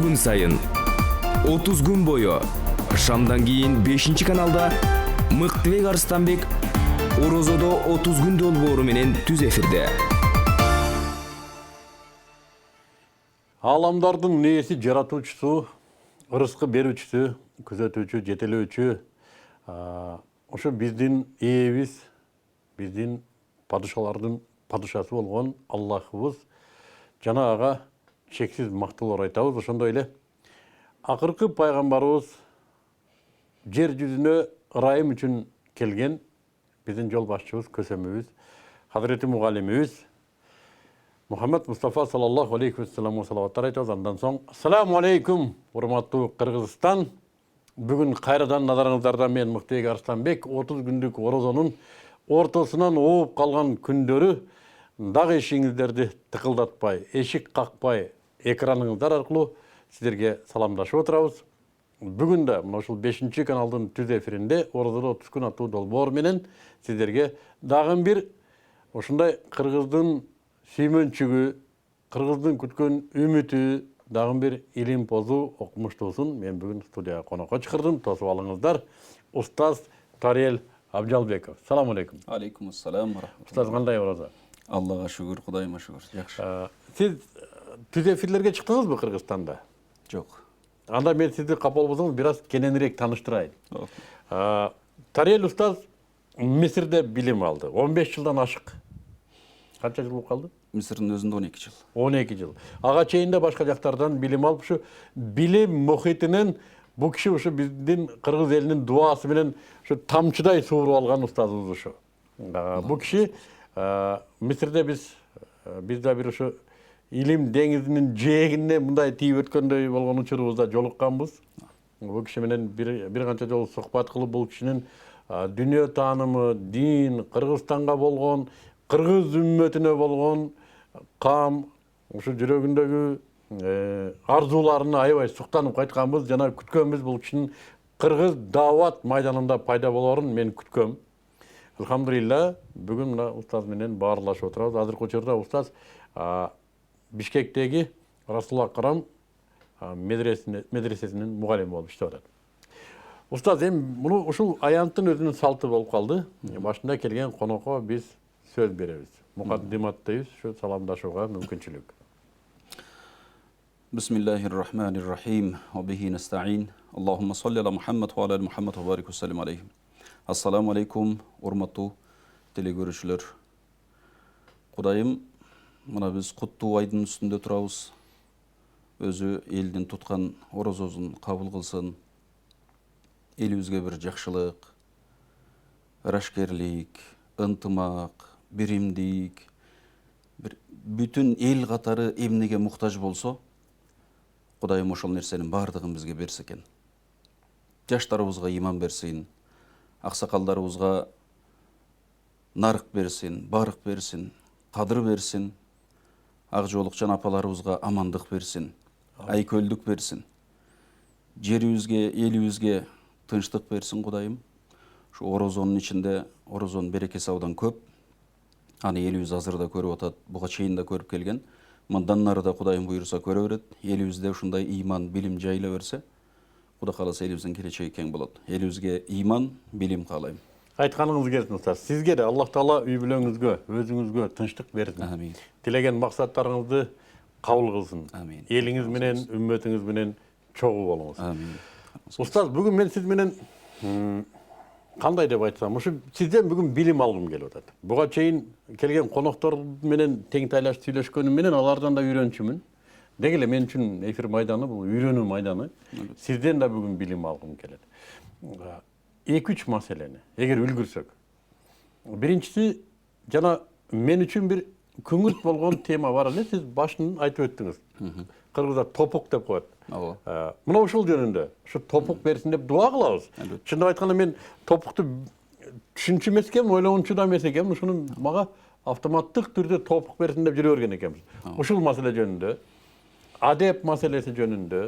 күн сайын 30 күн бою шамдан кийин 5-каналда Мыктыбек Арыстанбек Орозодо 30 күн долбоору менен түз эфирде. Аламдардын нээси жаратуучусу, ырыскы берүүчүсү, күзөтүүчү, жетелөөчү, ошо биздин ээбиз, биздин падышалардын падышасы болгон Аллахыбыз жана ага чексиз мактоолор айтабыз. Ошондой эле акыркы пайгамбарыбыз жер жүзүнө ырайым үчүн келген биздин жол башчыбыз, көсөмүбүз, Хазіреті Мугалимибиз Мухаммад Мустафа саллаллаху алейхи ва салламга салаваттар айтабыз. Андан соң ассаламу алейкум, урматтуу Кыргызстан. Бүгүн кайрадан назарыңыздарда мен Мыктыбек Арыстанбек 30 күндүк орозонун ортосунан ооп калган күндөрү дагы ишиңиздерди тыкылдатпай, эшик какпай, экраныңыздар аркылуу сиздерге саламдашып отурабыз. Бүгүн да мына ушул 5-каналдын түз эфиринде Орозодо 30 күн аттуу долбоор менен сиздерге дагы бир ушундай кыргыздын сүймөнчүгү, кыргыздын күткөн үмүтү, дагы бир илим позу окумуштуусун мен бүгүн студияга конокко чакырдым. Тосуп алыңыздар. Устаз Тариел Абжалбеков. Салам алейкум. Алейкум ассалам. Устаз кандай орозо? Аллага шүгүр, Кудайыма шүгүр. Жакшы. Сиз түз эфирлерге чыктыңызбы Кыргызстанда? Жок. Анда мен сизди капыл болсоңуз бир аз кененирээк тааныштырайын. Тариел устаз Мисирде билим алды. 15 жылдан ашык. Канча жыл болуп калды? Мисирдин өзүндө 12 жыл. 12 жыл. Ага чейин да башка жактардан билим алып, ушу билим мухитинен бу киши ушу биздин кыргыз элинин дуасы менен ушу тамчыдай сууруп алган устазыбыз ушу. Бу киши Мисирде биз да бир ушу илим деңизинин жээгине мындай тийип өткөндөй болгон учурубузда жолукканбыз. Бу киши менен бир канча жолу сухбат кылып, бул кишинин дүйнө таанымы, дин, Кыргызстанга болгон, кыргыз үммөтүнө болгон кам, ушу жүрөгүндөгү арзууларына аябай суктанып кайтканбыз жана күткөнбүз бул кишинин кыргыз даават майданында пайда болоорун мен күткөм. Алхамдулилла, бүгүн мына устаз менен баарлашып отурабыз. Азыркы учурда устаз Бишкектеги Расул Акрам медресесинин мугалими болуп иштеп атат. Устаз, муну ушул аянттын өзүнүн салты болуп калды. Башында келген конокко биз сөз беребиз. Мукаддиматтайбыз, ушу саламдашууга мүмкүнчүлүк. Бисмиллахир-рахманир-рахим. Ва бихи настаин. Аллахумма салли ала Мухаммад ва ала Мухаммад ва барик ва саллим алейхим. Ассаламу алейкум, урматтуу телекөрүүчүлөр. Кудайым, мына биз куттуу айдын үстүндө турабыз. Өзү элдин туткан орозосун кабыл кылсын. Элибизге бир жакшылык, ырашкерлик, ынтымак, биримдик, бир бүтүн эл катары эмнеге муктаж болсо, Кудайым ошол нерсенин бардыгын бизге берсе экен. Жаштарыбызга иман берсин, аксакалдарыбызга нарык берсин, барык берсин, кадыр берсин, ак жоолукчан апаларыбызга амандык берсин, айкөлдүк берсин. Жерибизге, элибизге тынчтык берсин Кудайым. Şu орозонун ичинде, орозонун берекеси абдан көп. Аны элибиз азыр да көрүп атат, буга чейин да көрүп келген. Мындан нары да Кудайым буйруса көрө берет. Элибизде ушундай иман, билим жайыла берсе, Кудай кааласа элибиздин келечеги кең болот. Элибизге иман, билим каалайм. Айтканыңыз келсин устаз. Сизге де Аллах Таала үй бүлөңүзгө, өзүңүзгө тынчтык берсин. Амин. Тилеген максаттарыңызды кабыл кылсын. Амин. Элиңиз менен, үммөтүңүз менен чогуу болуңуз. Амин. Устаз, бүгүн мен сиз менен кандай деп айтсам, ушу сизден бүгүн билим алгым келип атат. Буга чейин келген коноктор менен тең тайлаш сүйлөшкөнүм менен алардан да үйрөнчүмүн. Деги эле мен үчүн эфир майданы бул үйрөнүү майданы. Сизден да бүгүн билим алгым келет. 2-3 маселени эгер үлгүрсөк. Биринчиси, жана мен үчүн бир күңүрт болгон тема бар эле, сиз башын айтып өттүңүз. Кыргызда топук деп коет. Мына ушул жөнүндө, ушу топук берсин деп дуа кылабыз. Чындап айтканда мен топукту түшүнчү эмес экенмин, ойлогончу да эмес экенмин. Ушуну мага автоматтык түрдө топук берсин деп жүрө берген экенбиз. Ушул маселе жөнүндө, адеп маселеси жөнүндө,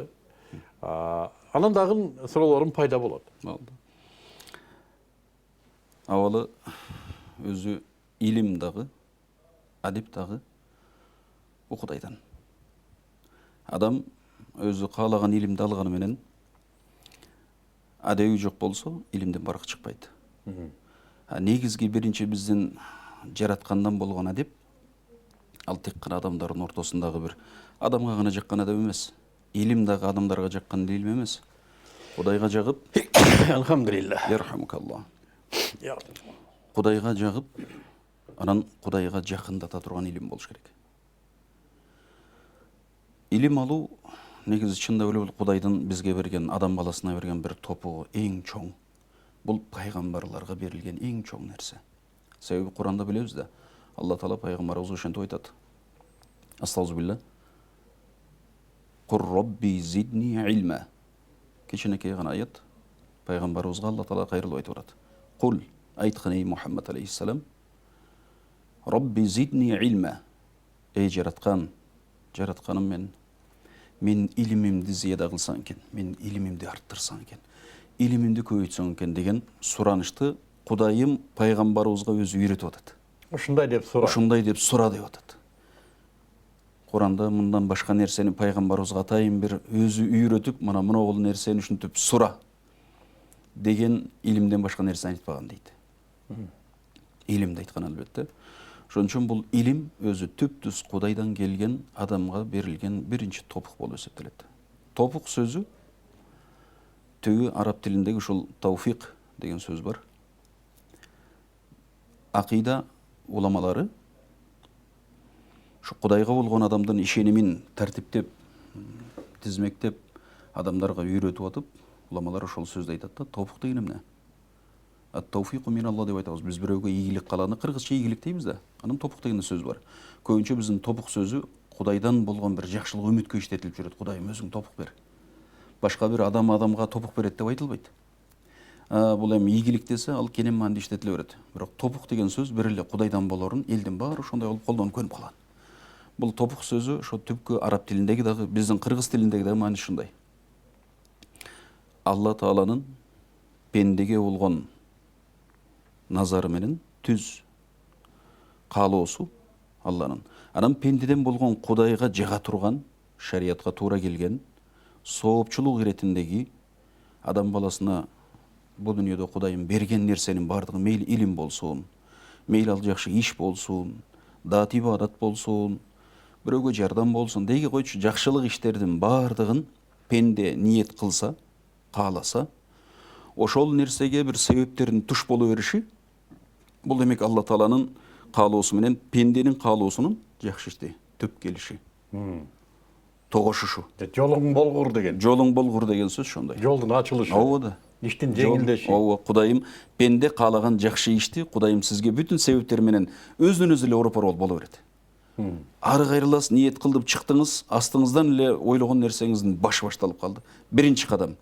анан дагы суроолорум пайда болот. Авалы өзү илим дагы, адеп дагы Кудайдан. Адам өзү каалаган илимди алганы менен адеби жок болсо илимден барак чыкпайт. Негизги биринчи биздин жараткандан болгон адеп ал тек гана адамдардын ортосундагы бир адамга гана жаккан адеп эмес. Илим дагы адамдарга жаккан илим эмес. Кудайга жагып, Алхамдулиллах. ярхамукаллах. Кудайга жагып, анан Кудайга жакындата турган илим болуш керек. Илим алуу негизи чындап эле бул Кудайдын бизге берген, адам баласына берген бир топугу эң чоң. Бул пайгамбарларга берилген эң чоң нерсе. Себеби Куранда билебиз да, Алла Таала пайгамбарыбызга ошентип айтат. Астагфирулла. Кур Робби зидни илма. Кеченекей гана аят. Пайгамбарыбызга Алла Таала кайрылып айтып атат. Кул, айткын ey Мухаммад алейхиссалам. Робби зидни илма. Ey жаратканым мен илимимди зияда кылсаң экен, мен илимимди арттырсаң экен, илимимди көбөйтсөң экен деген суранышты Кудайым пайгамбарыбызга өзү үйрөтүп атат. Ушундай деп сура. Ушундай деп сура деп атат. Куранда мындан башка нерсени пайгамбарыбызга атайын бир өзү үйрөтүп, мына бул нерсени ушинтип сура деген илимден башка нерсе айтпаган дейт. Илимди айткан албетте. Ошон үчүн бул илим өзү түп-түз Кудайдан келген адамга берилген биринчи топук болуп эсептелет. Топук сөзү төгү араб тилиндеги ушул тауфик деген сөз бар. Акыйда уламалары ушу Кудайга болгон адамдын ишенимин тартиптеп, тизмектеп, адамдарга үйрөтүп атып, уламалар ошол сөздү айтат да, топук деген эмне? Ат-тауфику мин Алла деп айтабыз. Биз бирөөгө ийгилик калганы кыргызча ийгилик дейбиз да. Анан топук деген сөз бар. Көбүнчө биздин топук сөзү Кудайдан болгон бир жакшылык үмүткө иштетилип жүрөт. Кудайым өзүң топук бер. Башка бир адамга топук берет деп айтылбайт. Бул эми ийгилик десе, ал кенен маанде иштетиле берет. Бирок топук деген сөз бир эле Кудайдан болорун элдин баары ошондой болуп колдонуп көнүп калган. Бул топук сөзү ошо түпкү араб тилиндеги дагы, биздин кыргыз тилиндеги дагы мааниси ушундай. Алла Тааланын пендеге болгон назары менен түз каалоосу Алланын. Анан пендеден болгон Кудайга жага турган, шариятка туура келген, соопчулук иретиндеги адам баласына бул дүйнөдө Кудайым берген нерсенин бардыгы мейли илим болсун, мейли ал жакшы иш болсун, даат ибадат болсун, бирөөгө жардам болсун, деги койчу жакшылык иштердин бардыгын пенде ниет кылса, кааласа, ошол нерсеге бир себептердин туш боло бериши, бул демек Алла Тааланын каалоосу менен пенденин каалоосунун жакшы ишти түп келиши. Тогошушу. Жолуң болгур деген. Жолуң болгур деген сөз ошондой. Жолдун ачылышы. Ооба да. Иштин жеңилдеши. Ооба, Кудайым пенде каалаган жакшы ишти Кудайым сизге бүтүн себептер менен өзүнүз эле уруп боло берет. Ары кайрылас ниет кылдып чыктыңыз, астыңыздан эле ойлогон нерсеңиздин башталып калды. Биринчи кадам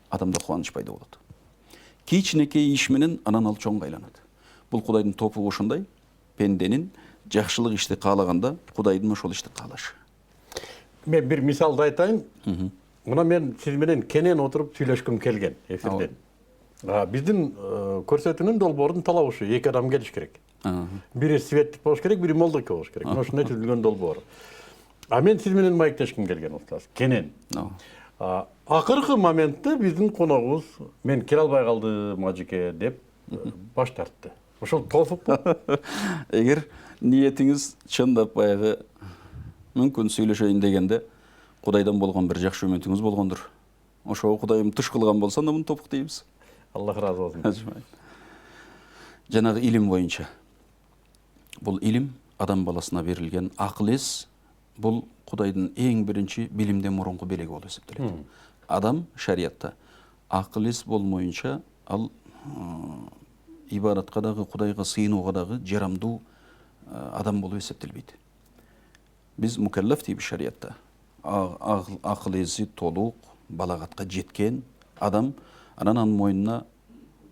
адамда кубаныч пайда болот. Кичинекей иш менен анан ал чоңго айланат. Бул Кудайдын топугу ошондой, пенденин жакшылык ишти каалаганда Кудайдын ошол ишти каалашы. Мен бир мисалды айтайын. Мына мен сиз менен кенен отуруп сүйлөшкүм келген эфирден. Биздин көрсөтүүнүн долбоордун талабы эки адам келиш керек. Бири светтик болуш керек, бири молдоке болуш керек. Ошондой түзүлгөн долбоор. Мен сиз менен маектешким келген устаз. Кенен. Акыркы моментте биздин коногубуз мен келе албай калдым ажеке деп баш тартты. Ошол тофукпу? Эгер ниетиңиз чындап баягы мүмкүн сүйлөшөйүн дегенде Кудайдан болгон бир жакшы үмүтүңүз болгондур. Ошого Кудайым туш кылган болсо анда муну топук дейбиз. Аллах разы болсун. Жанагы илим боюнча. Бул илим адам баласына берилген акыл эс, бул Кудайдын эң биринчи билимден мурунку белеги болуп эсептелет. Адам шариятта акыл эс болмоюнча ал ибадатка дагы, Кудайга сыйынууга дагы жарамдуу адам болуп эсептелбейт. Биз мукаллаф дейбиз шариятта. Акыл эси толук, балагатка жеткен адам, анан мойнуна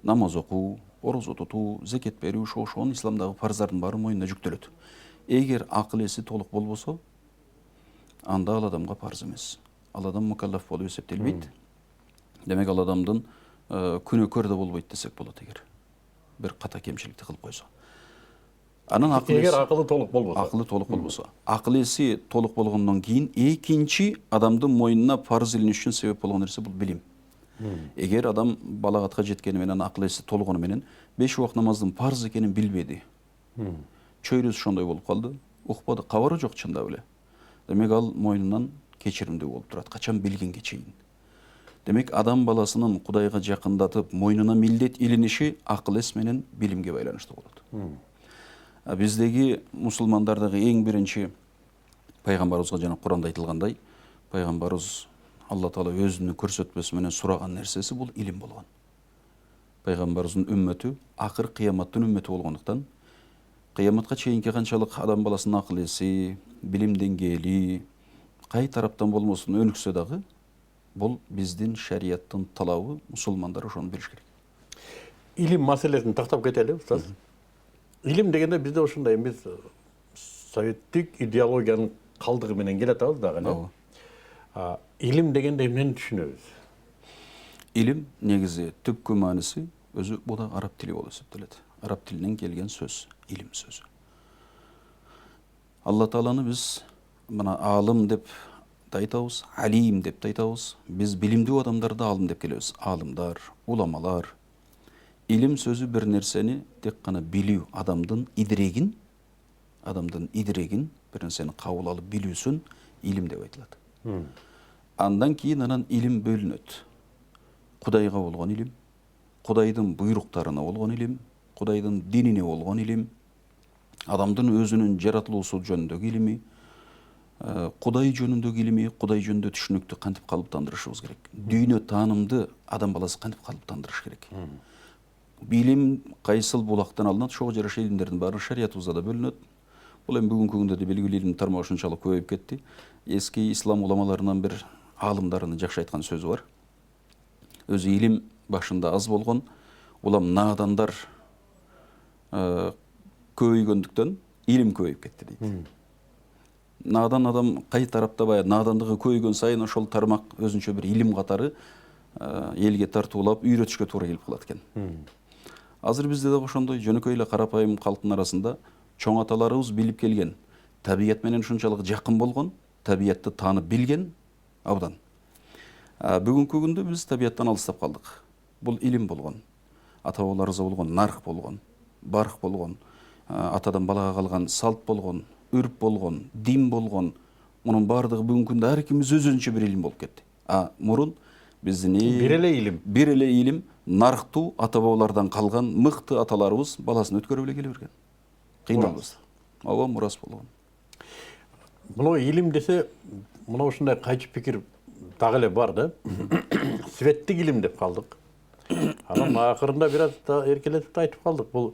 намаз окуу, орозо тутуу, зекет берүү, ошон исламдагы фарздардын баары мойнуна жүктөлөт. Эгер акыл эси толук болбосо, анда ал адамга парз эмес. Ал адам мукаллаф болуп эсептелбейт. Демек ал адамдын күнөөкөр да болбойт десек болот эгер бир ката кемчиликти кылып койсо. Анан акыл эгер эси акылы толук болбосо. акылы толук болбосо, акыл эси толук болгондон кийин экинчи адамдын мойнуна парыз илиниш үчүн себеп болгон нерсе бул билим. Эгер адам балагатка жеткени менен акыл эси толгону менен 5 убак намаздын парыз экенин билбеди. Чөйрөсү ошондой болуп калды, укпады, кабары жок чындап эле. Демек ал мойнунан кечиримдүү болуп турат, качан билгенге чейин. Демек адам баласынын Кудайга жакындатып, мойнуна милдет илиниши акыл эс менен билимге байланыштуу болот. Биздеги мусулмандардагы эң биринчи пайгамбарыбызга жана Куранда айтылгандай, пайгамбарыбыз Алла Таала өзүнүн көрсөтмөсү менен сураган нерсеси бул илим болгон. Пайгамбарыбыздын үммөтү акыр кыяматтын үммөтү болгондуктан кыяматка чейинки канчалык адам баласынын акыл эси, билим деңгээли кай тараптан болмосун өнүксө дагы, бул биздин шариаттын талабы, мусулмандар ошону билиш керек. Илим маселесин тактап кетели, устаз. Илим дегенде бизде ушундай эмес, советтик идеологиянын калдыгы менен келатабыз дагы, эле. Илим дегенде эмнени түшүнөбүз? Илим негизи түпкү мааниси өзү бул да араб тили болуп эсептелет. Араб тилинен келген сөз, илим сөзү. Алла Тааланы биз мына алым деп да айтабыз, алим деп да айтабыз. Биз билимдүү адамдарды алым деп келебиз. Алымдар, уламалар. Илим сөзү бир нерсени тек гана билүү, адамдын идрегин, бир нерсени кабыл алып билүүсүн илим деп айтылат. Андан кийин анан илим бөлүнөт. Кудайга болгон илим, Кудайдын буйруктарына болгон илим, Кудайдын динине болгон илим, адамдын өзүнүн жаратылуусу жөнүндөгү илими, Кудай жөнүндөгү илими, Кудай жөнүндө түшүнүктү кантип калыптандырышыбыз керек. Дүйнө таанымды адам баласы кантип калыптандырыш керек. Билим кайсыл булактан алынат, ошого жараша илимдердин баары шариятыбызда да бөлүнөт. Бул эми бүгүнкү күндө да белгилүү илим тармагы ушунчалык көбөйүп кетти. Эски ислам уламаларынан бир алымдарынын жакшы айткан сөзү бар. Өзү илим башында аз болгон, улам наадандар көбөйгөндүктөн илим көбөйүп кетти дейт. Наадан адам кай тарапта баягы наадандыгы көбөйгөн сайын ошол тармак өзүнчө бир илим катары элге тартуулап үйрөтүшкө туура келип калат экен. Азыр бизде дагы ошондой жөнөкөй эле карапайым калктын арасында чоң аталарыбыз билип келген, табият менен ушунчалык жакын болгон, табиятты таанып билген абдан. Бүгүнкү күндө биз табияттан алыстап калдык. Бул илим болгон, ата бабаларыбызда болгон нарх болгон, барх болгон, атадан балага калган салт болгон, үрп болгон, дин болгон. Мунун баардыгы бүгүнкү күндө ар кимибиз өзүнчө бир илим болуп кетти. Мурун биздин бир эле илим нарктуу ата бабалардан калган мыкты аталарыбыз баласын өткөрүп эле келе берген. Кыйналбыз. Ооба, мурас болгон. Мына илим десе, мына ушундай кайчы пикир дагы эле бар да. Светтик илим деп калдык. Анан акырында бир аз эркелетип айтып калдык. Бул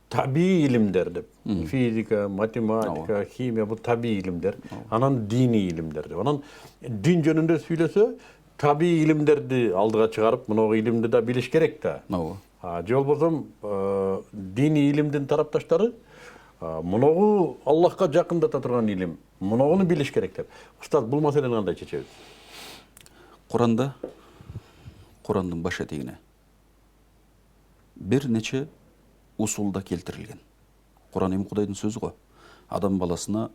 табий илимдер деп. Физика, математика, химия бул табий илимдер. Анан диний илимдер деп. Анан дин жөнүндө сүйлөсө, табий илимдерди алдыга чыгарып, мына илимди да билиш керек да. Же болбосо диний илимдин тарапташтары муногу Аллахка жакындата турган илим, муногуну билиш керек деп. Устаз, бул маселени кандай чечебиз? Куранда, Курандын баш этегине бир нече усулда келтирилген. Куран эми Кудайдын сөзү го. Адам баласына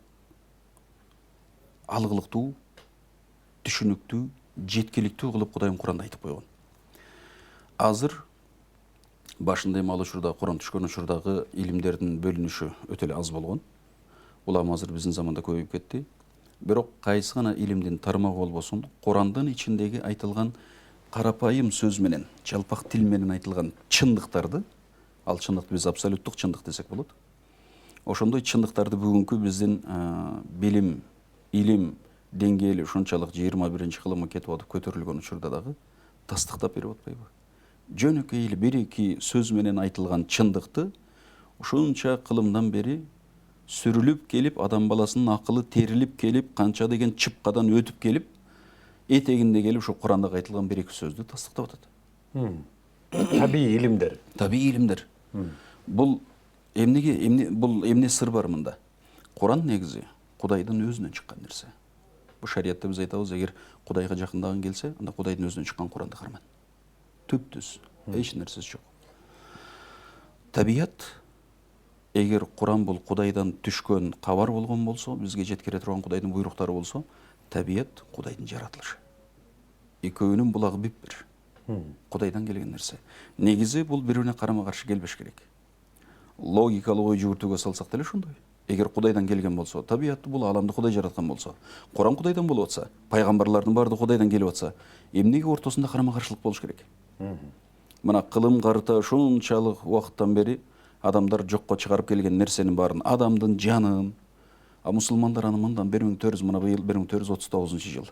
алгылыктуу, түшүнүктүү, жеткиликтүү кылып Кудайым Куранда айтып койгон. Азыр башында эми ал учурда Куран түшкөн учурдагы илимдердин бөлүнүшү өтө эле аз болгон. Улам азыр биздин заманда көбөйүп кетти. Бирок кайсы гана илимдин тармагы болбосун, Курандын ичиндеги айтылган карапайым сөз менен, жалпак тил менен айтылган чындыктарды, ал чындыкты биз абсолюттук чындык десек болот. Ошондой чындыктарды бүгүнкү биздин билим, илим деңгээли ушунчалык 21-чи кылымга кетип атып көтөрүлгөн учурда дагы тастыктап берип атпайбы? Жөнөкөй эле бир-эки сөз менен айтылган чындыкты ушунча кылымдан бери сүрүлүп келип, адам баласынын акылы терилип келип, канча деген чыпкадан өтүп келип, этегинде келип ушу Курандагы айтылган бир-эки сөздү тастыктап атат. Табий илимдер. Табий илимдер. Бул эмне сыр бар мында? Куран негизи Кудайдын өзүнөн чыккан нерсе. Бул шариятта биз айтабыз, эгер Кудайга жакындагың келсе, анда Кудайдын өзүнөн чыккан Куранды карман. Түп-түз, эч нерсеси жок. Табият эгер Куран бул Кудайдан түшкөн кабар болгон болсо, бизге жеткире турган Кудайдын буйруктары болсо, табият Кудайдын жаратылышы. Экөөнүн булагы бип-бир. Кудайдан келген нерсе. Негизи бул бири-бирине карама-каршы келбеш керек. Логикалык ой жүгүртүүгө салсак деле ошондой. Эгер Кудайдан келген болсо, табиятты бул аламды Кудай жараткан болсо, Куран Кудайдан болуп атса, пайгамбарлардын баардыгы Кудайдан келип атса, эмнеге ортосунда карама-каршылык болуш керек? Мына кылым карыта ушунчалык убакыттан бери адамдар жокко чыгарып келген нерсенин баарын, адамдын жанын, мусулмандар аны мындан 1400, мына быйыл 1439 жыл.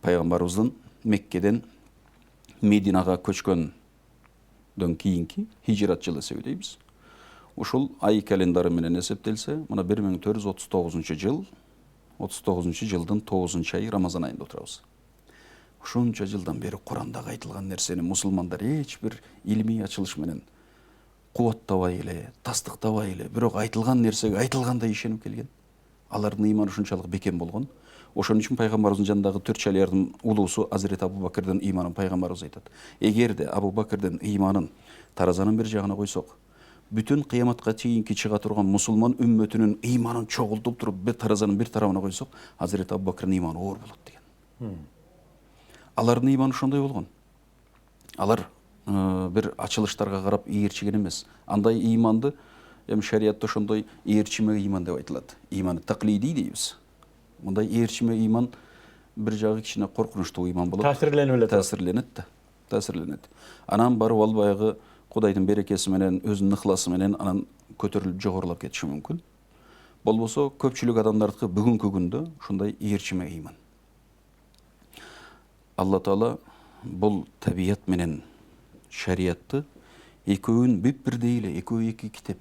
Пайгамбарыбыздын Меккеден Мединага көчкөндөн кийинки хижрат жылы эсептейбиз. Ушул ай календары менен эсептелсе, мына 1439 жыл, 39 жылдын 9 айы Рамазан айында отурабыз. Ушунча жылдан бери Курандагы айтылган нерсени мусулмандар эч бир илмий ачылыш менен кубаттабай эле, тастыктабай эле, бирок айтылган нерсеге айтылгандай ишенип келген. Алардын ыйманы ушунчалык бекем болгон. Ошон үчүн пайгамбарыбыздын жанындагы 4 шалиярдын улуусу Азирет Абу Бакырдын ыйманын пайгамбарыбыз айтат. Эгерде Абу Бакырдын ыйманын таразанын бир жагына койсок, бүтүн кыяматка чейинки чыга турган мусулман үммөтүнүн ыйманын чогултуп туруп таразанын бир тарабына койсок, Азирет Абу Бакырдын ыйманы оор болот деген. Алардын ыйманы ошондой болгон. Алар бир ачылыштарга карап ээрчиген эмес. Андай ыйманды шариятта ошондой ээрчиме ыйман деп айтылат. Ыйманы таклиди дейбиз. Мындай ээрчиме ыйман бир жагы кичине коркунучтуу ыйман болот. Таасирленип эле. Таасирленет да. Таасирленет. Анан барып ал баягы Кудайдын берекеси менен, өзүнүн ыхласы менен анан көтөрүлүп жогорулап кетиши мүмкүн. Болбосо көпчүлүк адамдардыкы бүгүнкү күндө ушундай ээрчиме ыйман. Алла Таала бул табият менен шариятты экөөнүн бип-бирдей эле, экөө эки китеп.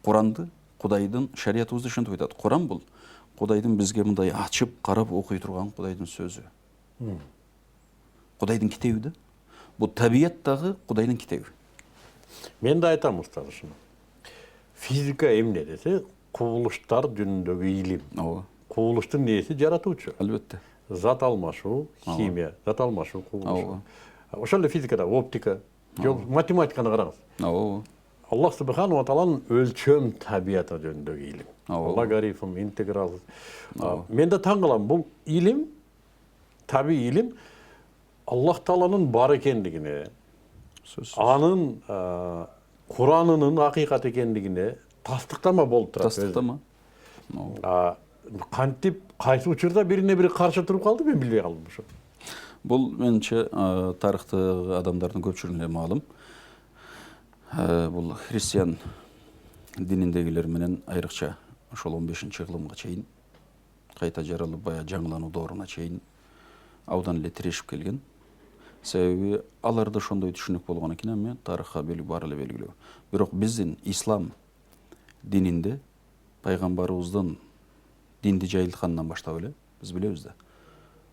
Куранды Кудайдын шариятыбызды ошентип айтат. Куран бул Кудайдын бизге мындай ачып, карап окуй турган Кудайдын сөзү. Кудайдын китеби да. Бул табият дагы Кудайдын китеби. Мен да айтам устаз ушуну. Физика эмне десе, кубулуштар жөнүндөгү илим. Ооба. Кубулуштун нээси жаратуучу. Албетте. Зат алмашуу, химия, зат алмашуу, кубулуш. Ооба. Ошол эле физикада оптика, жок математиканы караңыз. Ооба. Аллах субхану ва тааланын өлчөм табияты жөнүндөгү илим. Ооба. Логарифм, интеграл. Мен да таң калам, бул илим, табий илим Аллах тааланын бар экендигине, анын Куранынын акыйкат экендигине тастыктама болуп турат. Тастыктама. Кантип кайсы учурда бирине бири каршы туруп калды, мен билбей калдым ошо. Бул менимче тарыхты адамдардын көпчүлүгүнө маалым. Бул христиан дининдегилер менен айрыкча ошол 15-кылымга чейин кайта жаралып, бая жаңылануу дооруна чейин абдан эле тирешип келген. Себеби аларда ошондой түшүнүк болгон экен, эми тарыхка баары эле белгилүү. Бирок биздин ислам дининде пайгамбарыбыздын динди жайылтканынан баштап эле биз билебиз да.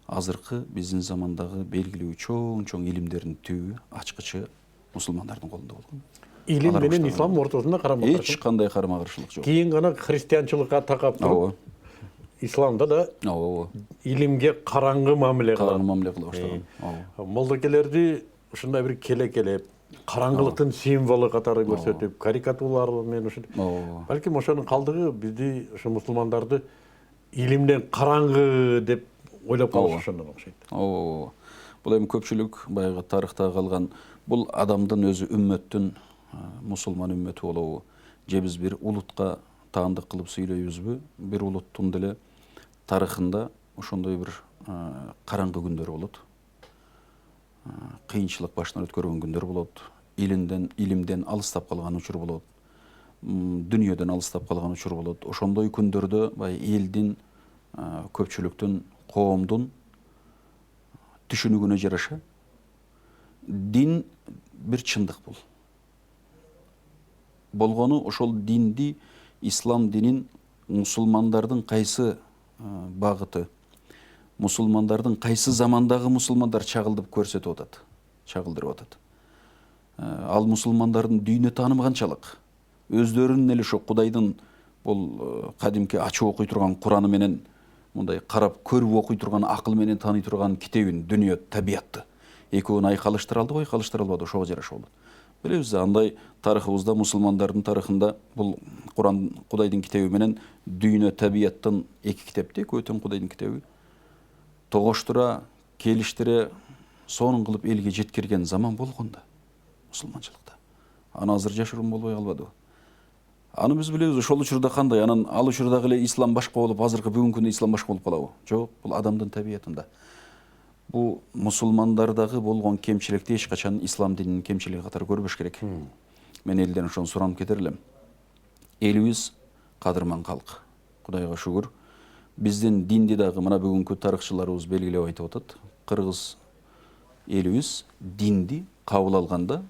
Азыркы биздин замандагы белгилүү чоң илимдердин түбү, ачкычы мусулмандардын колунда болгон. Илим менен ислам ортосунда карама-каршылык. Эч кандай карама-каршылык жок. Кийин гана христианчылыкка такап туруп, исламда да илимге караңгы мамиле кылат. Караңгы мамиле кыла баштаган. Молдокелерди ушундай бир келек, караңгылыктын символу катары көрсөтүп, карикатуралар менен ушинтип. Балким ошонун калдыгы бизди, ошо мусулмандарды илимден караңгы деп ойлоп калыш ошондон окшойт. Бул эми көпчүлүк баягы тарыхта калган, бул адамдын өзү үммөттүн, мусулман үммөтү болобу, же биз бир улутка таандык кылып сүйлөйбүзбү? Бир улуттун деле тарыхында ошондой бир караңгы күндөр болот. Кыйынчылык башынан өткөргөн күндөр болот. Илимден алыстап калган учур болот. Дүйнөдөн алыстап калган учур болот. Ошондой күндөрдө бай элдин, көпчүлүктүн, коомдун түшүнүгүнө жараша дин бир чындык бул. Болгону ошол динди, ислам динин мусулмандардын кайсы багыты, мусулмандардын кайсы замандагы мусулмандар чагылдырып көрсөтүп атат, чагылдырып атат. Ал мусулмандардын дүйнө таанымы канчалык? Өздөрүнүн эле ошо Кудайдын бул кадимки ачып окуй турган Кураны менен, мындай карап көрүп окуй турган, акыл менен тааный турган китебин, дүйнө, табиятты экөөнү айкалыштыра алды го, айкалыштыра албады, ошого жараша болот. Білеміз, андай тарихыбызда, мұсылмандардың тарихында бұл Құран Құдайдың кітабы менен дүйнө табияттан екі кітапты, көтен Құдайдың кітабы. Тоғыштыра, келіштіре, соның қылып елге жеткерген заман болғанда, мұсылманшылықта. Аны азыр жашырын болбай қалбады. Аны біз білеміз, ошол учурда қандай, анан ал учурда эле ислам башка болуп, азыркы бүгүнкү күндө ислам башка болуп калабы? Жок, бул адамдын табиятында. Бул мусулмандардагы болгон кемчиликти эч качан ислам дининин кемчилиги катары көрбөш керек. Мен элден ошону суранып кетер элем. Элибиз кадырман калк. Кудайга шүгүр. Биздин динди дагы мына бүгүнкү тарыхчыларыбыз белгилеп айтып атат. Кыргыз элибиз динди кабыл алганда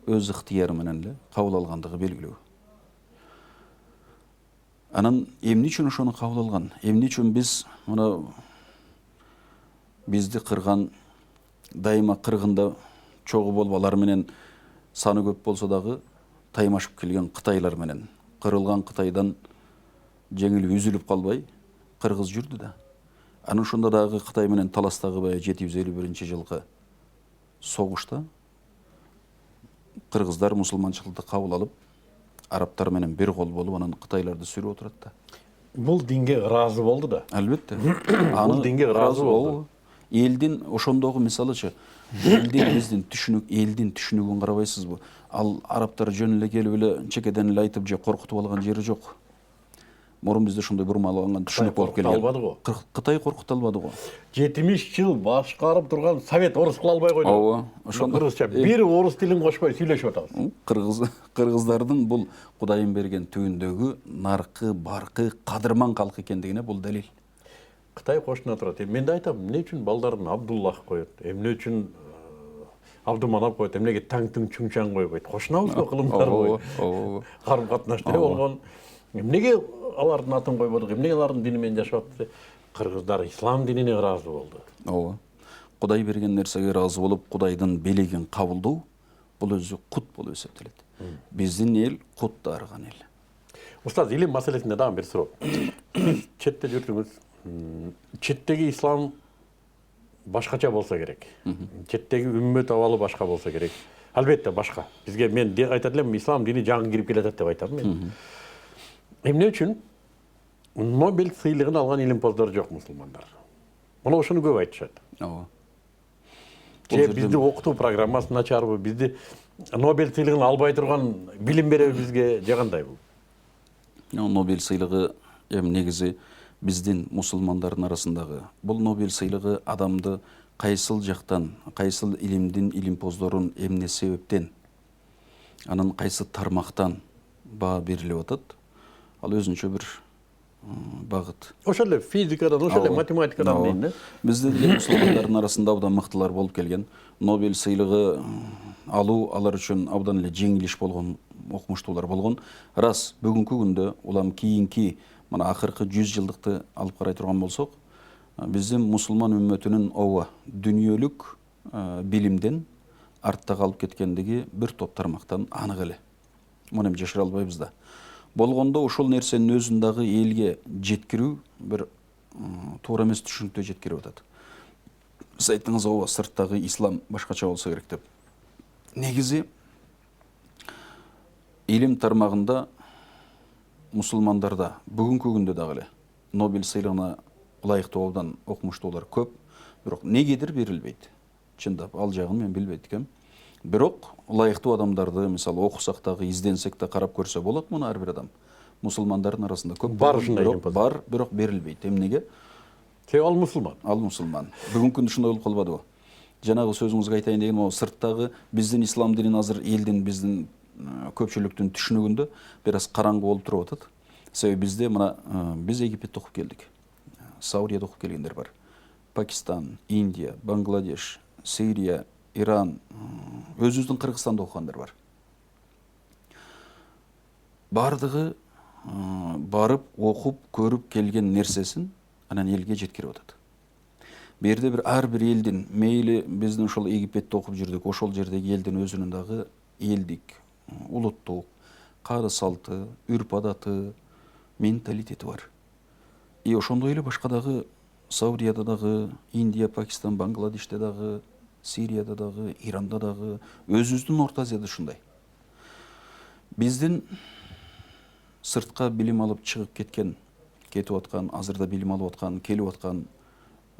өз ыктыяры менен эле кабыл алгандыгы белгилүү. Анан эмне үчүн ошону кабыл алган? Эмне үчүн биз мына бизди кырган, дайыма кыргында чогуу болуп алар менен саны көп болсо дагы таймашып келген Кытайлар менен кырылган Кытайдан жеңилип үзүлүп калбай кыргыз жүрдү да. Анын ошондо дагы Кытай менен таластагы 751-жылкы согушта кыргыздар мусулманчылыкты кабыл алып, арабтар менен бир кол болуп, анан Кытайларды сүрүп отурат да. Бул динге ыраазы болду да. Албетте. Бул динге ыраазы болду. Элдин ошондогу мисалычы, элдин биздин түшүнүк, элдин түшүнүгүн карабайсызбы? Ал арабтар жөн эле келип эле чекеден эле айтып же коркутуп алган жери жок. Мурун бизде ошондой бурмаланган түшүнүк болуп келген. Албады го. Кытай коркута албады го. 70 жыл башкарып турган Совет орус кыла албай койду. Ооба, ошондо кыргызча бир орус тилин кошпой сүйлөшүп атабыз. Кыргыздардын бул Кудайым берген түбүндөгү наркы, баркы, кадырман калк экендигине бул далил. Кытай кошуна турат. Мен да айтам, эмне үчүн балдарын Абдуллах коет? Эмне үчүн Абдуманап коет? Эмнеге Таңтың Чүңчаң койбойт? Кошунабызбы кылымдар койот. Карым катнаш деле болгон. Эмнеге алардын атын койбодук? Эмнеге алардын дини менен жашап атты? Кыргыздар ислам динине ыраазы болду. Ооба. Кудай берген нерсеге ыраазы болуп, Кудайдын белегин кабылдоо бул өзү кут болуп эсептелет. Биздин эл кутта арыган эл. Устаз, илим маселесинде дагы бир суроо. Четте жүрдүңүз. Четтеги ислам башкача болсо керек. Четтеги үммөт абалы башка болсо керек. Албетте башка. Бизге мен айтат элем, ислам дини жаңы кирип келатат деп айтам мен. Эмне үчүн Нобель сыйлыгын алган илимпоздор жок мусулмандар? Мына ошону көп айтышат. Ооба. Же бизди окутуу программасы начарбы, бизди Нобель сыйлыгын албай турган билим береби бизге же кандай бул? Нобель сыйлыгы негизи биздин мусулмандардын арасындагы бул Нобель сыйлыгы адамды кайсыл жактан, кайсыл илимдин илимпоздорун эмне себептен, анын кайсы тармактан баа берилип атат. Ал өзүнчө бир багыт. Ошол эле физикадан, ошол эле математикадан дейин да. Биздин мусулмандардын арасында абдан мыктылар болуп келген. Нобель сыйлыгы алуу алар үчүн абдан эле жеңил иш болгон, окумуштуулар болгон. Рас, бүгүнкү күндө улам кийинки мына акыркы 100 жылдыкты алып карай турган болсок, биздин мусулман үммөтүнүн ооба дүнүйөлүк билимден артта калып кеткендиги бир топ тармактан анык эле. Муну жашыра албайбыз да. Болгондо ошол нерсенин өзүн дагы элге жеткирүү бир туура эмес түшүнүктө жеткирип атат. Сиз айттыңыз, ооба, сырттагы ислам башкача болсо керек деп. Негизи илим тармагында мусулмандарда бүгүнкү күндө дагы эле Нобель сыйлыгына ылайыктуу абдан окумуштуулар көп, бирок негедир берилбейт. Чындап, ал жагын мен билбейт экем. Бирок ылайыктуу адамдарды, мисалы, окусак дагы, изденсек да карап көрсө болот муну ар бир адам. Мусулмандардын арасында көп бар ушундай илимпоз. Бар, бирок берилбейт. Эмнеге? Себеби ал мусулман. Ал мусулман. Бүгүнкү күндө ушундай болуп калбадыбы? Жанагы сөзүңүзгө айтайын деген, могу сырттагы биздин ислам динин азыр элдин, биздин көпчүлүктүн түшүнүгүндө бир аз караңгы болуп туруп атат. Себеби бизде мына биз Египетте окуп келдик. Саудияда окуп келгендер бар. Пакистан, Индия, Бангладеш, Сирия, Иран, өзүбүздүн Кыргызстанда окугандар бар. Бардыгы барып, окуп, көрүп келген нерсесин анан элге жеткирип атат. Берде бир ар бир элдин, мейли биздин ошол Египетте окуп жүрдүк, ошол жердеги элдин өзүнүн дагы элдик, улуттук, каада салты, үрп адаты, менталитети бар. И ошондой эле башка дагы Саудияда дагы, Индия, Пакистан, Бангладеште дагы, Сирияда дагы, Иранда дагы, өзүбүздүн Орто Азияда ушундай. Биздин сыртка билим алып чыгып кетип аткан, азырда билим алып аткан, келип аткан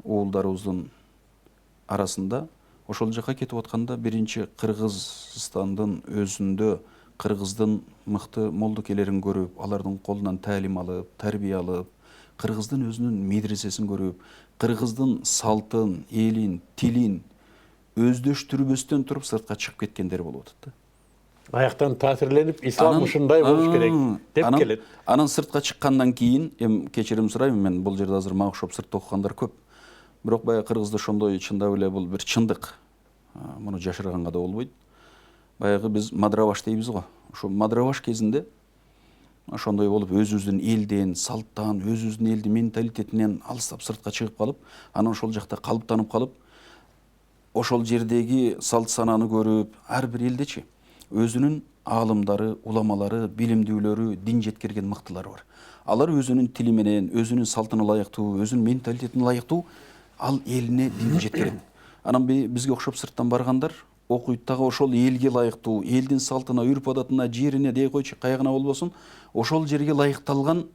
уулдарыбыздын арасында ошол жака кетип атканда биринчи Кыргызстандын өзүндө кыргыздын мыкты молдокелерин көрүп, алардын колунан таалим алып, тарбия алып, кыргыздын өзүнүн медресесин көрүп, кыргыздын салтын, элин, тилин өздөштүрбөстөн туруп сыртка чыгып кеткендер болуп атат да. Аяктан таасирленип, ислам ушундай болуш керек деп келет. Анан сыртка чыккандан кийин, кечирим сурайм, мен бул жерде азыр мага окшоп сыртта окугандар көп. Бирок баягы Кыргызда ошондой чындап эле бул бир чындык. Муну жашырганга да болбойт. Баягы биз мадраваш дейбиз го. Ошо мадраваш кезинде ошондой болуп өзүбүздүн элден, салттан, өзүбүздүн элдин менталитетинен алыстап сыртка чыгып калып, анан ошол жакта калыптанып калып, ошол жердеги салт сананы көрүп, ар бир элдечи өзүнүн аалымдары, уламалары, билимдүүлөрү, дин жеткирген мыктылары бар. Алар өзүнүн тили менен, өзүнүн салтына ылайыктуу, өзүнүн менталитетине ылайыктуу ал элине дин жеткирет. Анан бизге окшоп сырттан баргандар окуйт дагы ошол элге ылайыктуу, элдин салтына, үрп адатына, жерине дей койчу, каягына болбосун, ошол жерге ылайыкталган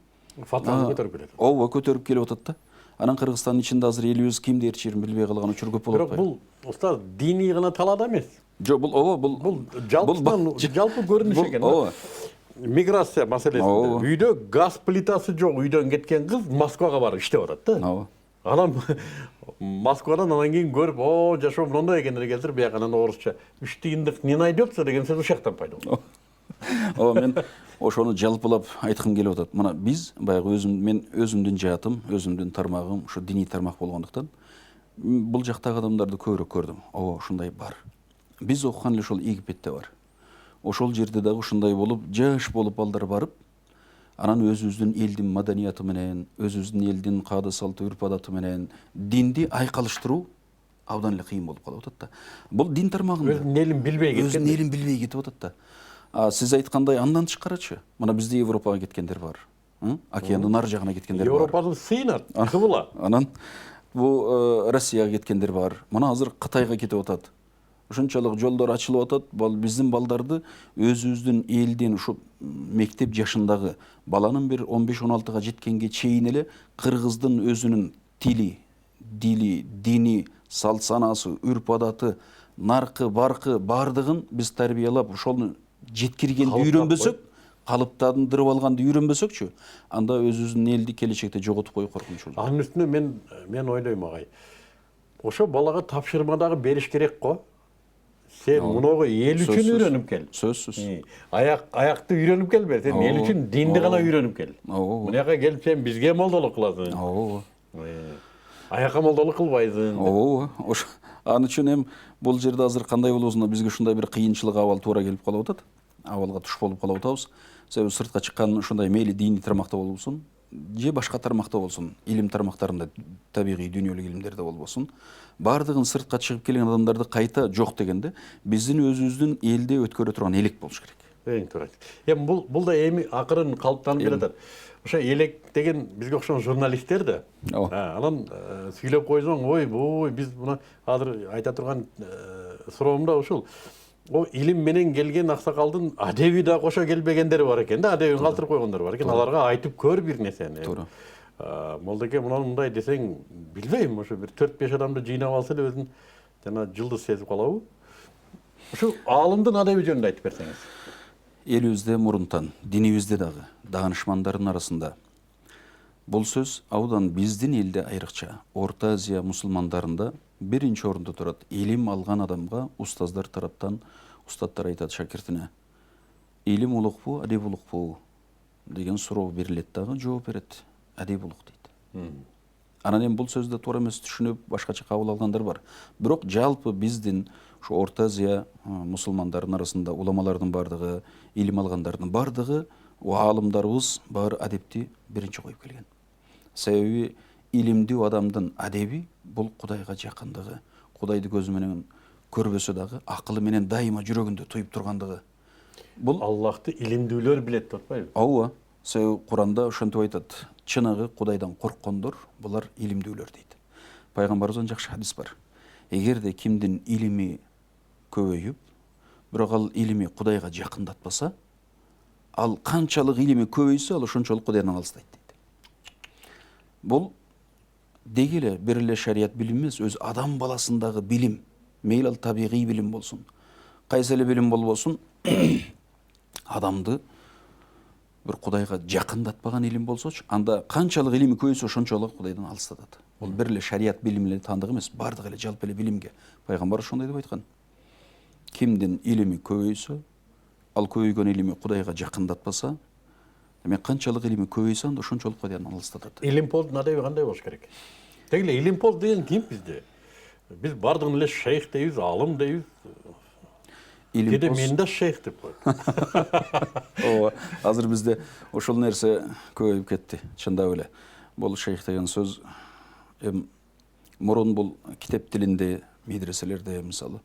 фатваны көтөрүп келет. Ооба, көтөрүп келип атат да. Анан Кыргызстандын ичинде азыр элибиз кимди ээрчирин билбей калган учур көп болуп Бирок бул устаз диний гана талаада эмес. Жок, Бул жалпы көрүнүш экен. Ооба. Миграция маселесинде. Үйдө газ плитасы жок үйдөн кеткен кыз Москвага барып иштеп атат да. Ооба. Анан Москвадан анан кийин көрүп, жашоо мондой экен деп келтирип, бияк анан орусча 3 тыйындык не найдется деген сөз ошол пайда болду. Ооба, мен ошону жалпылап айткым келип атат. Мына биз баягы мен өзүмдүн жаатым, өзүмдүн тармагым ушу диний тармак болгондуктан бул жактагы адамдарды көбүрөөк көрдүм. Ооба, ушундай бар. Биз окуган эле ошол Египетте бар. Ошол жерде дагы ушундай болуп, жаш болуп балдар барып, анан өзүбүздүн элдин маданияты менен, өзүбүздүн элдин каада салты, үрп адаты менен динди айкалыштыруу абдан эле кыйын болуп калып атат да. Бул дин тармагында Өзүнүн элин билбей кеткен. Өзүнүн элин билбей кетип атат да. Сиз айткандай андан тышкарычы, мына бизде Европага кеткендер бар. Океандын ар жагына кеткендер бар. Европаны сыйнат, кыбыла. Анан бул Россияга кеткендер бар. Мына азыр Кытайга кетип атат. Ушунчалык жолдор ачылып атат. Биздин балдарды өзүбүздүн элдин ушу мектеп жашындагы баланын бир 15-16га жеткенге чейин эле кыргыздын өзүнүн тили, дили, дини, салт санасы, үрп адаты, наркы, баркы бардыгын биз тарбиялап, ошону жеткиргенди үйрөнбөсөк, калыптандырып алганды үйрөнбөсөкчү, анда өзүбүздүн элди келечекте жоготуп коюу коркунучу. Анын үстүнө мен ойлойм агай. Ошо балага тапшырма дагы бериш керек го. Сен мунуга эл үчүн үйрөнүп кел. Сөзсүз. Аякты үйрөнүп келбе, сен эл үчүн динди гана үйрөнүп кел. Мунуга келип сен бизге молдолук кыласың. Аяка молдолук кылбайсың. Ооба. Аны үчүн бул жерде азыр кандай болобузун, бизге ушундай бир кыйынчылык абал туура келип калып атат. Абалга туш болуп калып атабыз. Себеби сыртка чыккан ушундай мейли диний тармакта болбосун, же башка тармакта болсун, илим тармактарында, табигый дүйнөлүк илимдерде болбосун, бардыгын сыртка чыгып келген адамдарды кайта жок дегенде, биздин өзүбүздүн элде өткөрө турган элек болуш керек. Эң туура. Бул да эми акырын калыптанып келатат. Ошо элек деген бизге окшогон журналисттер да. Анан сүйлөп койсоң, ой, биз мына азыр айта турган суроом да ушул. О илим менен келген аксакалдын адеби да кошо келбегендери бар экен да, адебин калтырып койгондор бар экен. Аларга айтып көр бир нерсени. Туура. Молдоке мындай десең, билбейм, ошо бир 4-5 адамды жыйнап алса эле өзүн жана жылдыз сезип калабы? Ошо аалымдын адеби жөнүндө айтып берсеңиз. Элибизде мурунтан, динибизде дагы даанышмандардын арасында бул сөз абдан биздин элде айрыкча Орто Азия мусулмандарында биринчи орунда турат. Илим алган адамга устаздар тараптан устаттар айтат шакиртине. Илим улукпу, адеп улукпу деген суроо берилет дагы, жооп берет. Адеп улук дейт. Анан бул сөздү туура эмес түшүнүп, башкача кабыл алгандар бар. Бирок жалпы биздин ушу Орто Азия мусулмандарынын арасында уламалардын бардыгы, илим алгандардын бардыгы, аалымдарыбыз баары адепти биринчи коюп келген. Себеби илимдүү адамдын адеби бул Кудайга жакындыгы, Кудайды көзү менен көрбөсө дагы акылы менен дайыма жүрөгүндө туюп тургандыгы. Бул Аллахты илимдүүлөр билет деп атпайбы? Ооба. Себеби Куранда ошентип айтат. Чыныгы Кудайдан корккондор булар илимдүүлөр дейт. Пайгамбарыбыздан жакшы хадис бар. эгерде кимдин илими көбөйүп, бирок ал илими Кудайга жакындатпаса, ал канчалык илими көбөйсө, ал ошончолук Кудайдан алыстайт дейт. Бул деги эле бир эле шарият билим эмес, өз адам баласындагы билим, мейли ал табигый билим болсун, кайсы эле билим болбосун, адамды bir Кудайга жакындатпаган илим болсочу, анда канчалык илими көбөйсө, ошончолук Кудайдан алыстатат. Бул бир эле шарият билим эле тандык эмес, бардык эле жалпы эле билимге. Пайгамбар ошондой деп айткан. Кимдин илими көбөйсө, ал көбөйгөн илими Кудайга жакындатпаса, демек канчалык илими көбөйсө, анда ошончолук Кудайдан алыстатат. Илимполдун адеби кандай болуш керек? Теги эле илимпол деген ким бизде? Биз бардыгын эле шейх дейбиз, алым дейбиз. Кеде мен да шейх деп коет. Ооба, азыр бизде ошол нерсе көбөйүп кетти, чындап эле. Бул шейх деген сөз мурун бул китеп тилинде, медреселерде мисалы,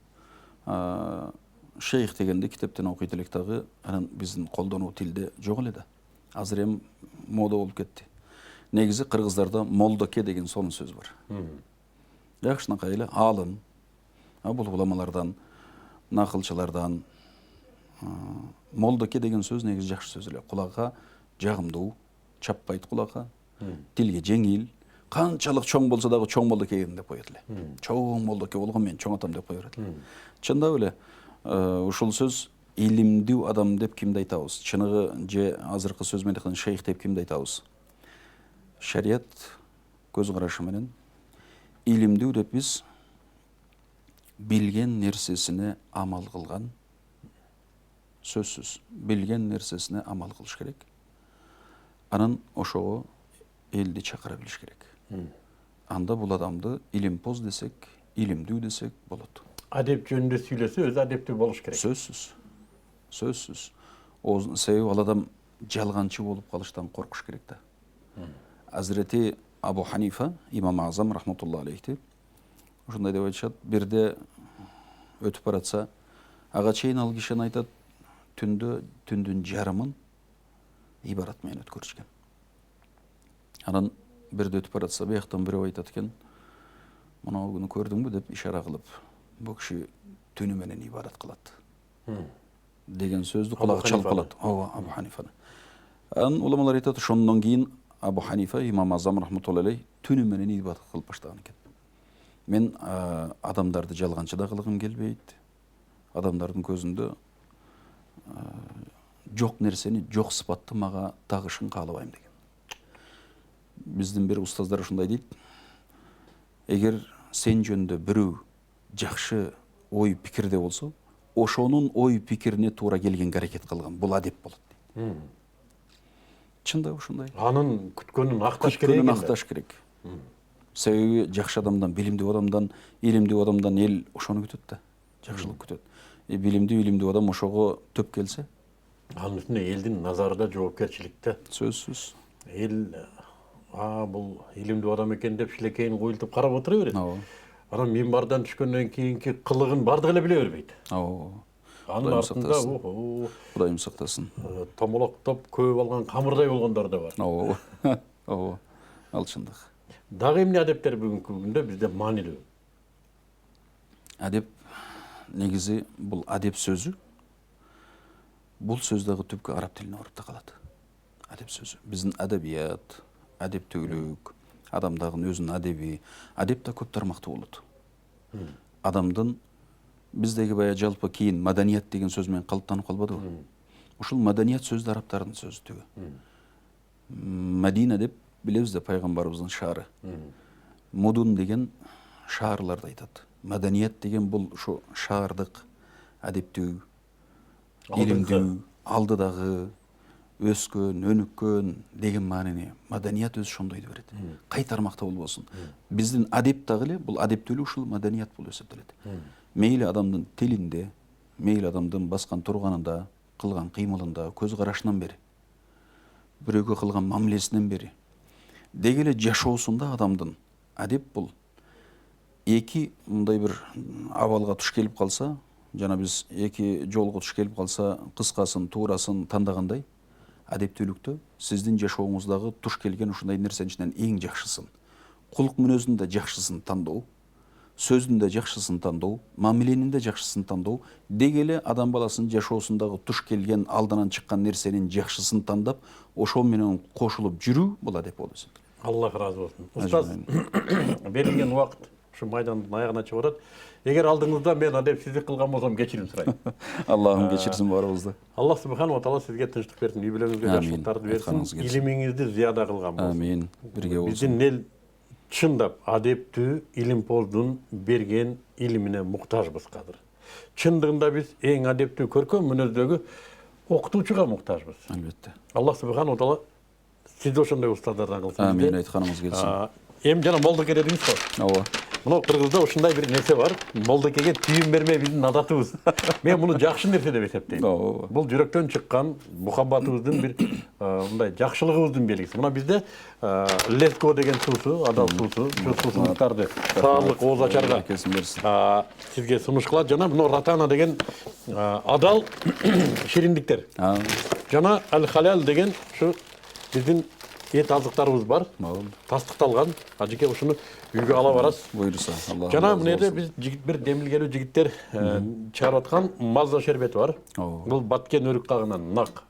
шейх дегенде китептен окуйт элек дагы, анан биздин колдонуу тилде жок эле да. Азыр мода болуп кетти. Негизи кыргыздарда молдоке деген сонун сөз бар. Жакшынакай эле алым, бул уламалардан, накылчылардан. Молдоке деген сөз негизи жакшы сөз эле. Кулакка жагымдуу, чаппайт кулакка, тилге жеңил. Канчалык чоң болсо дагы чоң молдоке деп коет эле. Чоң молдоке болгон мен чоң атам деп кое берет. Чындап эле ушул сөз илимдүү адам деп кимди айтабыз? Чыныгы же азыркы сөз менен айтканда шейх деп кимди айтабыз? Шарият көз карашы менен илимдүү деп биз билген нерсесине амал кылган, сөзсүз билген нерсесине амал кылыш керек. Анан ошого элди чакыра билиш керек. Анда бул адамды илимпоз десек, илимдүү десек болот. Адеп жөнүндө сүйлөсө, өзү адептүү болуш керек. Сөзсүз. Сөзсүз. Себеби ал адам жалганчы болуп калыштан коркуш керек да. Азирети Абу Ханифа, имам Азам рахматулла алейхи, ошондой деп айтышат, бирде өтүп баратса, ага чейин ал киши айтат, түндүн жарымын ибарат менен өткөрүшкөн. Анан бирде өтүп баратса, бияктан бирөө айтат экен, мына күнү көрдүңбү деп ишара кылып, бул киши түнү менен ибарат кылат. Деген сөздү кулагы чалып калат. Ооба, Абу Ханифаны. Анан уламалар айтат, ошондон кийин Абу Ханифа, имам Азам рахматулла алейхи, түнү менен ибадат кылып баштаган экен. Мен адамдарды жалганчы да кылгым келбейт. Адамдардын көзүндө жок нерсени, жок сыпатты мага тагышын каалабайм деген. Биздин бир устаздар ушундай дейт. Эгер сен жөнүндө бирөө жакшы ой пикирде болсо, ошонун ой пикирине туура келгенге аракет кылган. Бул адеп болот дейт. Чындап ушундай. Анын күткөнүн акташ керек. Күткөнүн акташ керек. Себеби жакшы адамдан, билимдүү адамдан, илимдүү адамдан эл ошону күтөт да. Жакшылык күтөт. Билимдүү, илимдүү адам ошого төп келсе, анын үстүнө элдин назарында жоопкерчиликте. сөзсүз. Эл бул илимдүү адам экен деп шилекейин коюлтуп карап отура берет. Анан минбардан түшкөндөн кийинки кылыгын бардык эле биле бербейт. Анын артында Кудайым сактасын. Томолоктоп көп алган камырдай болгондор да бар. Ооба. Ал чындык. Дагы эмне адептер бүгүнкү күндө бизде маанилүү? Адеп негизи бул адеп сөзү. Бул сөз дагы түпкү араб тилине барып такалат. Адеп сөзү. Биздин адабият, адептүүлүк, адамдагы өзүнүн аdebi, адеп да көп тармактуу болот. Адамдын биздеги бая жалпы кийин маданият деген сөз менен калыптанып калбадыбы? Ушул маданият сөзү арабтардын сөзү түгү. Мадина деп билебиз да, пайгамбарыбыздын шаары. Мудун деген шаарларды айтат. Маданият деген бул ушу шаардык, адептүү, илимдүү, алдыдагы, өскөн, өнүккөн деген маанини маданият өзү ошондойду берет. Кай тармакта болбосун. Биздин адеп дагы эле бул адептүүлүк ушул маданият болуп эсептелет. Мейли адамдын тилинде, мейли адамдын баскан турганында, кылган кыймылында, көз карашынан бери, бирөөгө кылган мамилесинен бери, деги эле жашоосунда адамдын адеп бул эки мындай бир абалга туш келип калса, жана биз эки жолго туш келип калса, кыскасын, туурасын тандагандай, адептүүлүктө сиздин жашооңуздагы туш келген ушундай нерсенин ичинен эң жакшысын, кулк мүнөзүнүн да жакшысын тандоо, сөздүн да жакшысын тандоо, мамиленин да жакшысын тандоо, деги эле адам баласынын жашоосундагы туш келген, алдынан чыккан нерсенин жакшысын тандап, ошол менен кошулуп жүрүү бул адеп болот эсептейм. Аллах разы болсын. Устаз, берилген уақыт şu майдандын аягына чыгып атат. Эгер алдыңызда мен адепсиздик кылган болсом кечирим сурайм. Аллахым кечирсин баарыбызды. Аллах субханала тағала сизге тынчтык берсин, үй бүлөңүзгө жакшылыктарды берсин, илимиңизди зияда кылган болсун. Амин. Бирге болсун. Биздин эл чындап адептүү илимпоздун берген илимине муктажбыз кадыр. Чындыгында биз эң адептүү көркөм мүнөздөгү окутуучуга муктажбыз. Албетте. Аллах субханала тағала сизди ошондой устаздардан кылсын. Амин, айтканыңыз келсин. Эми жана молдоке дедиңиз го. Ооба. Мына Кыргызда ушундай бир нерсе бар. Молдокеге түйүн бермей биздин адатыбыз. Мен муну жакшы нерсе деп эсептейм. Ооба. Бул жүрөктөн чыккан мухаббатыбыздын бир мындай жакшылыгыбыздын белгиси. Мына бизде леско деген суусу, адал суусу, şu суусундуктарды саалык ооз ачарга сизге сунуш кылат. Жана мына ратана деген адал шириндиктер. Жана аль-халал деген şu биздин эт азыктарыбыз бар. Тастыкталган. Ажеке ушуну үйгө ала барасыз. Буйруса, Аллах. Жана мына жерде биз бир демилгелүү жигиттер чыгарып аткан маза шербети бар. Бул баткен өрүк кагынан нак.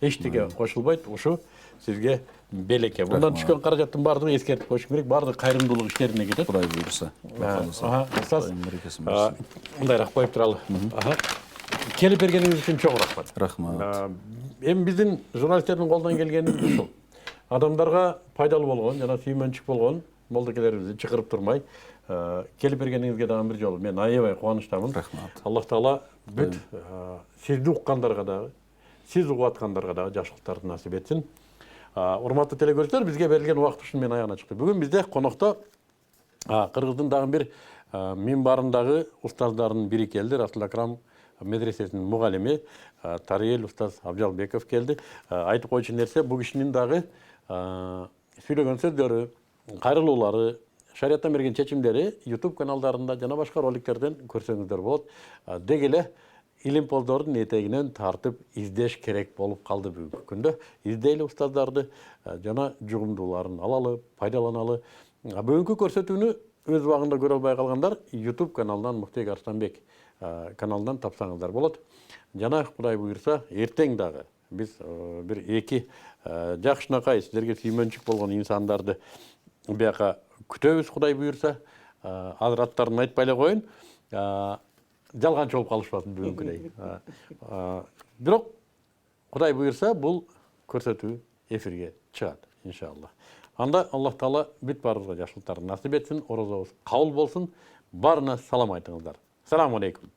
Эчтеге кошулбайт. Ушу сизге белеке. Мындан түшкөн каражаттын баардыгы эскертип коюш керек. Баардыгы кайрымдуулук иштерине кетет. Кудай буйруса. Устаз, мындайраак коюп туралы. Келип бергениңиз үчүн чоң рахмат. Рахмат. Эми биздин журналисттердин колдон келгени ушул. Адамдарга пайдалуу болгон жана сүймөнчүк болгон молдокелерибизди чакырып турмай келип бергениңизге дагы бир жолу мен аябай кубанычтамын. Рахмат. Аллах таала бүт сизди уккандарга дагы, сиз угуп аткандарга дагы жакшылыктарды насип этсин. Урматтуу телекөрүүчүлөр, бизге берилген убакыт ушун менен аягына чыкты. Бүгүн бизде конокто Кыргыздын дагы бир минбарындагы устаздарынын бири келди. Расул Акрам медресесинин мугалими Тариел устаз Абжалбеков келди. Айтып койчу нерсе, бул кишинин дагы сүйлөгөн сөздөрү, кайрылуулары, шарияттан берген чечимдери YouTube каналдарында жана башка роликтерден көрсөңүздөр болот. Деги эле илимпоздордун этегинен тартып издеш керек болуп калды бүгүнкү күндө. Издейли устаздарды жана жугумдууларын алалы, пайдаланалы. Бүгүнкү көрсөтүүнү өз убагында көрө албай калгандар YouTube каналынан Муктыбек Арстанбек каналынан тапсаңыздар болот. Жана Кудай буйрса, эртең дагы биз бир эки жакшынакай сиздерге сүймөнчүк болгон инсандарды бияка күтөбүз, Кудай буйрса. Азыр аттарын айтпай эле коеюн. Жалганчы болуп калышпасын бүгүнкүдөй. Бирок Кудай буйрса бул көрсөтүү эфирге чыгат иншалла. Анда Аллах таала бүт баарыбызга жакшылыктарды насип этсин, орозобуз кабыл болсун. Баарына салам айтыңыздар. Салам алейкум.